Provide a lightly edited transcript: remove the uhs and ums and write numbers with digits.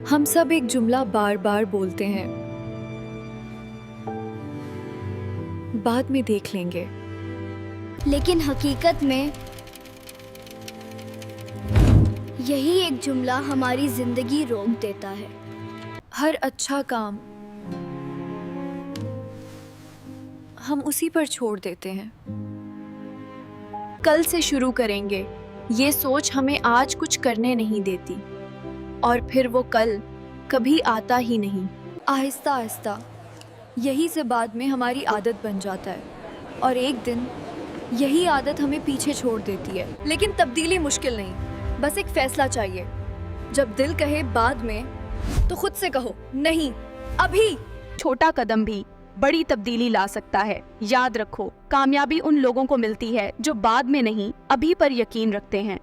हम सब एक जुमला बार बार बोलते हैं, बाद में देख लेंगे। लेकिन हकीकत में यही एक जुमला हमारी जिंदगी रोक देता है। हर अच्छा काम हम उसी पर छोड़ देते हैं। कल से शुरू करेंगे, ये सोच हमें आज कुछ करने नहीं देती और फिर वो कल कभी आता ही नहीं। आहिस्ता आहिस्ता यही से बाद में हमारी आदत बन जाता है और एक दिन यही आदत हमें पीछे छोड़ देती है। लेकिन तब्दीली मुश्किल नहीं, बस एक फैसला चाहिए। जब दिल कहे बाद में, तो खुद से कहो नहीं, अभी। छोटा कदम भी बड़ी तब्दीली ला सकता है। याद रखो, कामयाबी उन लोगों को मिलती है जो बाद में नहीं, अभी पर यकीन रखते हैं।